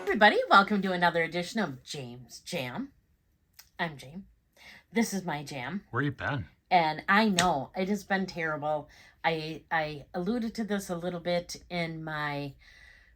Everybody, welcome to another edition of James Jam. I'm Jame. This is my jam. Where you been? And I know it has been terrible. I alluded to this a little bit in my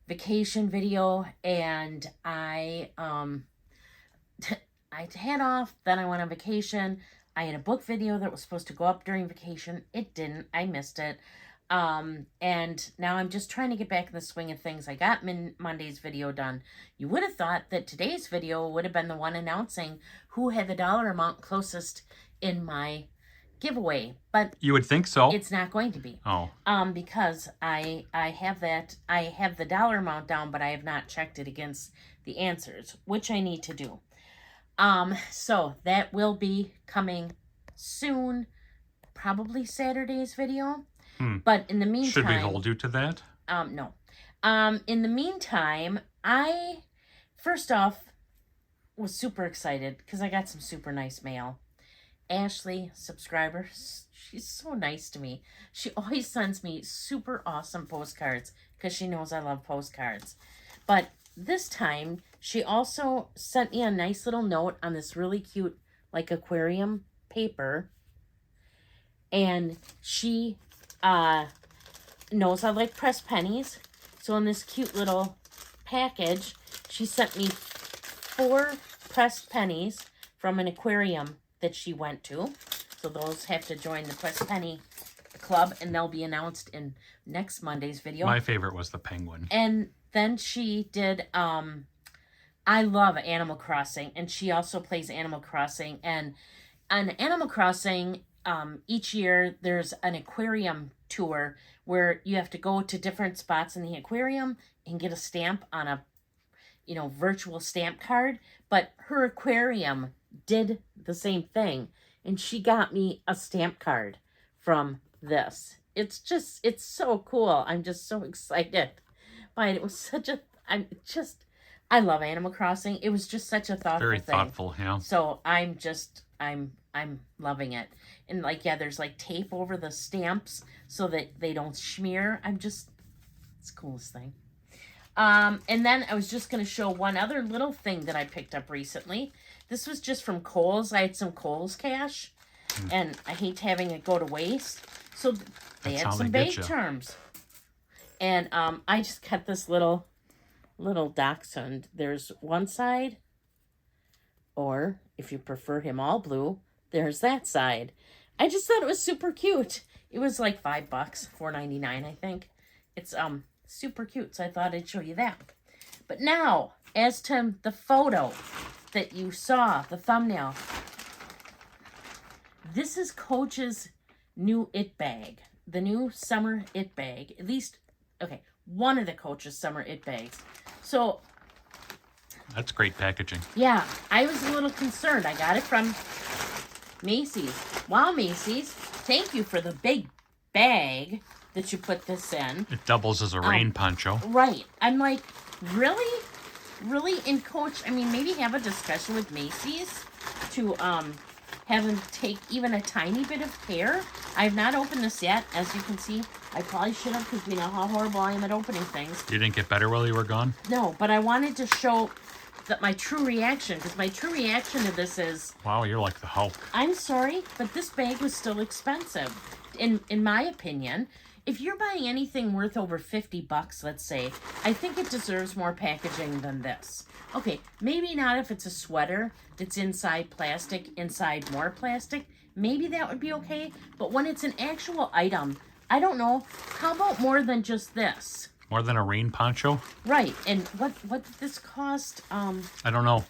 vacation video, and I had off, then I went on vacation. I had a book video that was supposed to go up during vacation. It didn't. I missed it. And now I'm just trying to get back in the swing of things. I got Monday's video done. You would have thought that today's video would have been the one announcing who had the dollar amount closest in my giveaway, but you would think so. It's not going to be. Oh. Because I have the dollar amount down, but I have not checked it against the answers, which I need to do. So that will be coming soon, probably Saturday's video. But in the meantime... Should we hold you to that? No. In the meantime, I, first off, was super excited because I got some super nice mail. Ashley, subscriber, she's so nice to me. She always sends me super awesome postcards because she knows I love postcards. But this time, she also sent me a nice little note on this really cute, like, aquarium paper. And she... knows I like pressed pennies. So in this cute little package, she sent me 4 pressed pennies from an aquarium that she went to. So those have to join the pressed penny club, and they'll be announced in next Monday's video. My favorite was the penguin. And then she did, I love Animal Crossing, and she also plays Animal Crossing. And on Animal Crossing, each year there's an aquarium tour where you have to go to different spots in the aquarium and get a stamp on a, virtual stamp card. But her aquarium did the same thing, and she got me a stamp card from this. It's so cool. I'm just so excited by it. It was such a, I love Animal Crossing. It was just such a thoughtful Very thing. thoughtful, yeah. So I'm loving it. And there's like tape over the stamps so that they don't smear. It's the coolest thing. And then I was just going to show one other little thing that I picked up recently. This was just from Kohl's. I had some Kohl's cash, and I hate having it go to waste. So they had some bake charms. And I just got this little dachshund. There's one side, or if you prefer him all blue, there's that side. I just thought it was super cute. It was like $5, $4.99, I think. It's super cute, so I thought I'd show you that. But now, as to the photo that you saw, the thumbnail, this is Coach's new It bag. The new summer It bag. At least, one of the Coach's summer It bags. So... that's great packaging. Yeah, I was a little concerned. I got it from Macy's. Wow, Macy's, thank you for the big bag that you put this in. It doubles as a rain poncho. Right. I'm like, really? Really? In Coach, maybe have a discussion with Macy's to have them take even a tiny bit of care. I have not opened this yet. As you can see, I probably should have, because we know how horrible I am at opening things. You didn't get better while you were gone? No, but I wanted to show that my true reaction, because my true reaction to this is... wow, you're like the Hulk. I'm sorry, but this bag was still expensive. In my opinion, if you're buying anything worth over $50, let's say, I think it deserves more packaging than this. Okay, maybe not if it's a sweater that's inside plastic, inside more plastic. Maybe that would be okay. But when it's an actual item, I don't know. How about more than just this? More than a rain poncho? Right. And what did this cost? I don't know.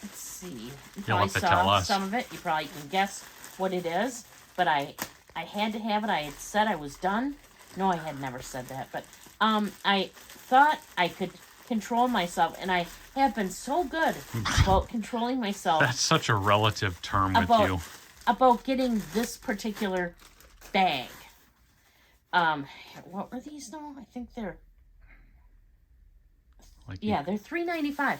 Let's see. You You'll have to tell us. Some of it. You probably can guess what it is. But I had to have it. I had said I was done. No, I had never said that. But I thought I could control myself. And I have been so good about controlling myself. That's such a relative term with you. About getting this particular bag. What were these now? I think they're... they're $3.95.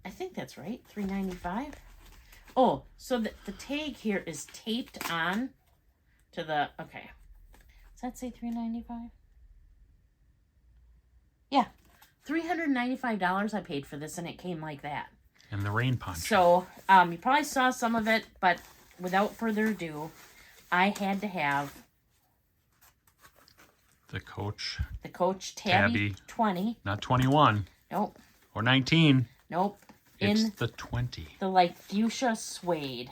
I think that's right. $3.95. Oh, so the tag here is taped on to the, okay. Does that say $395? Yeah. $395 I paid for this, and it came like that. And the rain poncho. So, you probably saw some of it, but without further ado, I had to have the Coach Tabby 20. Not 21. Nope. Or 19. Nope. It's the 20. The like fuchsia suede.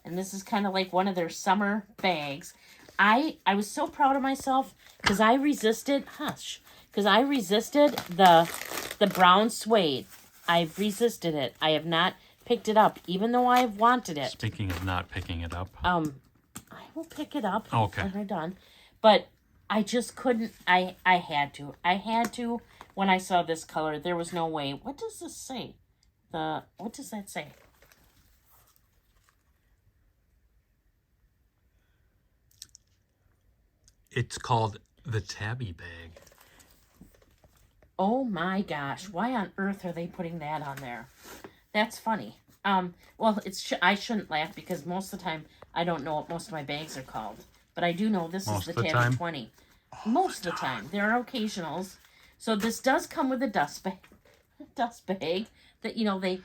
And this is kind of like one of their summer bags. I was so proud of myself because I resisted the brown suede. I've resisted it. I have not picked it up, even though I've wanted it. Speaking of not picking it up. I will pick it up okay. when we're done. But I just couldn't. I had to. I had to when I saw this color. There was no way. What does this say? What does that say? It's called the Tabby bag. Oh my gosh. Why on earth are they putting that on there? That's funny. Well, I shouldn't laugh because most of the time I don't know what most of my bags are called. But I do know this is the Tabby 20. Most of the time. There are occasionals. So this does come with a dust bag. That, you know, they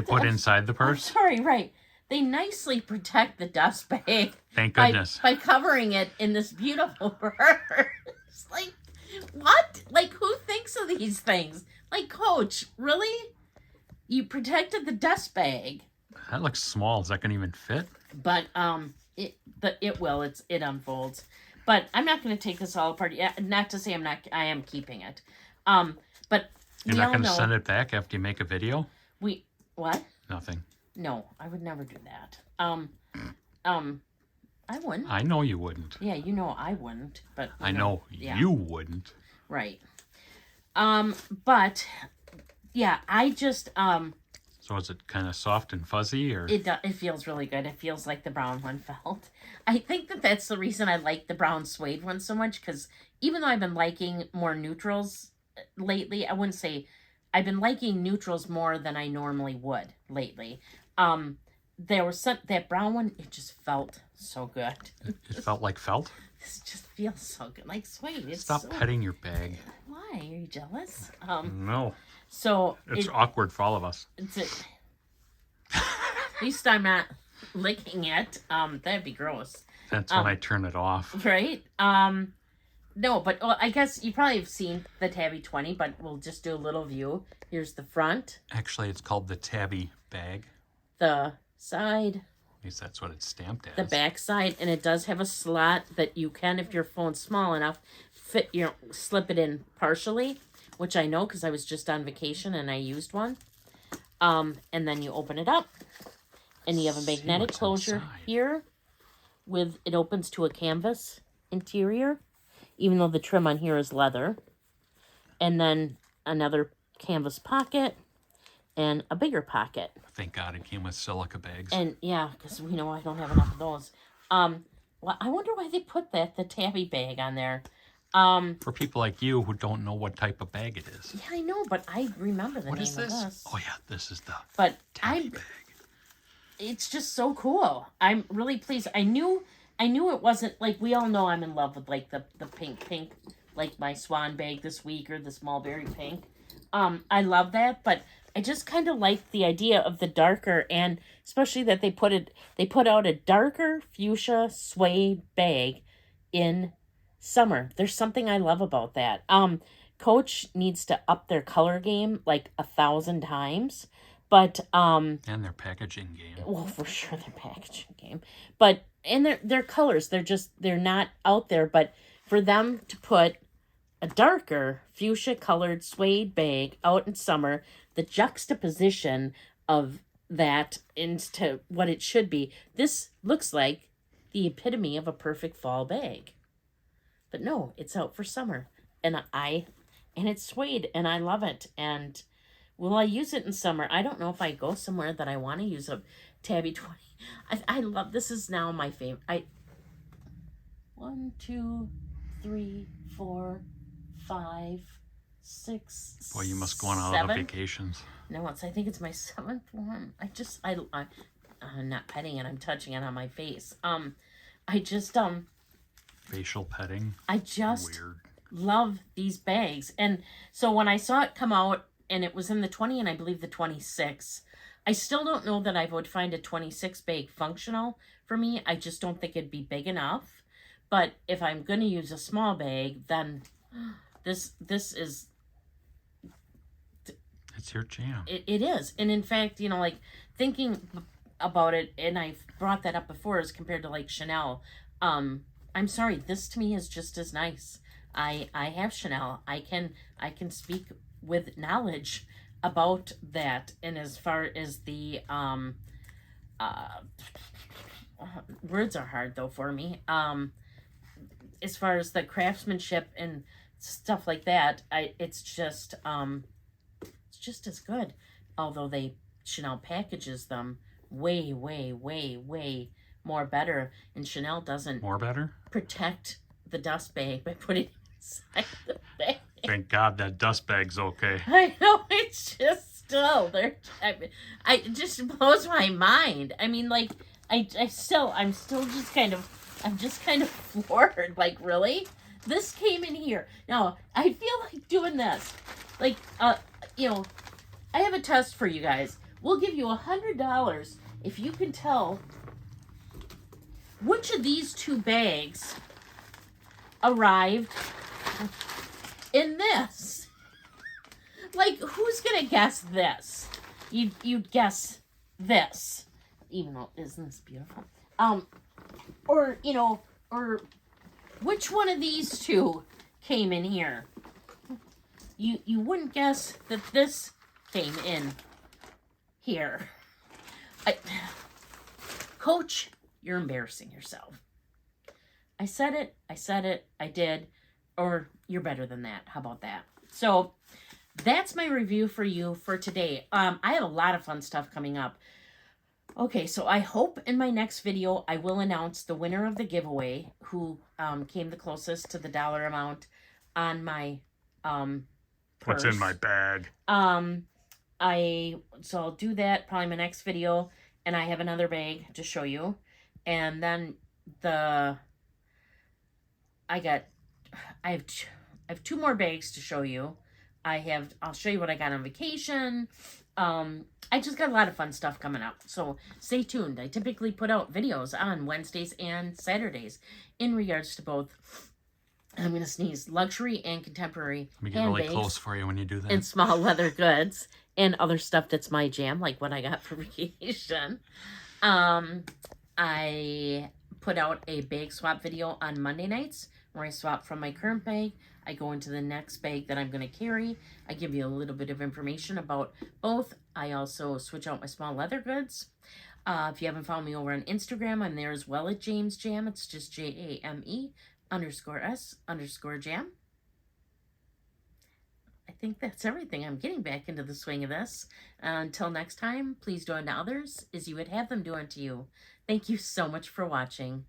put inside the purse? Sorry, right. They nicely protect the dust bag. Thank goodness. By covering it in this beautiful purse. Like, what? Like, who thinks of these things? Like, Coach, really? You protected the dust bag. That looks small. Is that going to even fit? But, it will. It unfolds. But I'm not going to take this all apart. Yeah, not to say I am keeping it. But you're not going to send it back after you make a video? What? Nothing. No, I would never do that. I wouldn't. I know you wouldn't. Yeah, you know I wouldn't, but I know you wouldn't. Right. But yeah, I just So is it kind of soft and fuzzy, or it feels really good. It feels like the brown one felt. I think that's the reason I like the brown suede one so much, because even though I've been liking more neutrals lately, I wouldn't say I've been liking neutrals more than I normally would lately. There was that brown one, it just felt so good. It felt like felt? This just feels so good. Like suede. Stop petting your bag. Why? Are you jealous? No. So it's awkward for all of us. At least I'm not licking it. That'd be gross. That's when I turn it off. Right? No, but I guess you probably have seen the Tabby 20, but we'll just do a little view. Here's the front. Actually, it's called the Tabby bag. The side. At least that's what it's stamped as. The back side, and it does have a slot that you can, if your phone's small enough, slip it in partially, which I know because I was just on vacation and I used one. And then you open it up, and you have a magnetic closure here. It opens to a canvas interior, even though the trim on here is leather. And then another canvas pocket and a bigger pocket. Thank God it came with silica bags. And yeah, because we know I don't have enough of those. Well, I wonder why they put the Tabby bag on there. For people like you who don't know what type of bag it is. Yeah, I know, but I remember the name of this. What is this. Oh yeah, this is the Tabby bag. It's just so cool. I'm really pleased. I knew it wasn't, like, we all know I'm in love with, like, the pink, like my swan bag this week, or the small berry pink. I love that, but I just kind of like the idea of the darker, and especially that they put out a darker fuchsia suede bag in summer. There's something I love about that. Coach needs to up their color game like 1,000 times, but and their packaging game. Well, for sure their packaging game, but and their colors, they're not out there. But for them to put a darker fuchsia colored suede bag out in summer, the juxtaposition of that into what it should be, this looks like the epitome of a perfect fall bag. But no, it's out for summer, and it's suede, and I love it. And will I use it in summer? I don't know if I go somewhere that I want to use a Tabby 20. I love, this is now my favorite. 1, 2, 3, 4, 5, 6. Boy, you must go on a lot of vacations. No, I think it's my 7th one. I'm not petting it. I'm touching it on my face. I just Facial petting. I just Weird. love these bags. And so when I saw it come out, and it was in the 20 and I believe the 26, I still don't know that I would find a 26 bag functional for me. I just don't think it'd be big enough. But if I'm going to use a small bag, then this is... It's your jam. It is. And in fact, you know, like thinking about it, and I've brought that up before as compared to like Chanel. I'm sorry, this to me is just as nice. I have Chanel. I can speak with knowledge about that. And as far as the words are hard though for me. As far as the craftsmanship and stuff like that, it's just as good. Although Chanel packages them way, way, way, way more better, and Chanel doesn't More better? protect the dust bag by putting it inside the bag. Thank God that dust bag's okay. I know, it's just still there. It just blows my mind. I mean, like, I'm still just kind of floored. Like, really? This came in here. Now, I feel like doing this. Like, you know, I have a test for you guys. We'll give you $100 if you can tell which of these two bags arrived in this. Like, who's gonna guess this? You'd guess this, even though isn't this beautiful? Or you know, or which one of these two came in here? You wouldn't guess that this came in here. Coach, you're embarrassing yourself. I said it, I did, or you're better than that. How about that? So that's my review for you for today. I have a lot of fun stuff coming up. Okay, so I hope in my next video I will announce the winner of the giveaway, who came the closest to the dollar amount on my What's purse. in my bag? So I'll do that probably in my next video, and I have another bag to show you. And then I have 2 more bags to show you. I'll show you what I got on vacation. I just got a lot of fun stuff coming up, so stay tuned. I typically put out videos on Wednesdays and Saturdays in regards to both, I'm going to sneeze, luxury and contemporary Let me get really close for you when you do that. and small leather goods and other stuff that's my jam, like what I got for vacation. I put out a bag swap video on Monday nights where I swap from my current bag. I go into the next bag that I'm going to carry. I give you a little bit of information about both. I also switch out my small leather goods. If you haven't followed me over on Instagram, I'm there as well at James Jam. It's just JAME_S_Jam. I think that's everything. I'm getting back into the swing of this. Until next time, please do unto others as you would have them do unto you. Thank you so much for watching.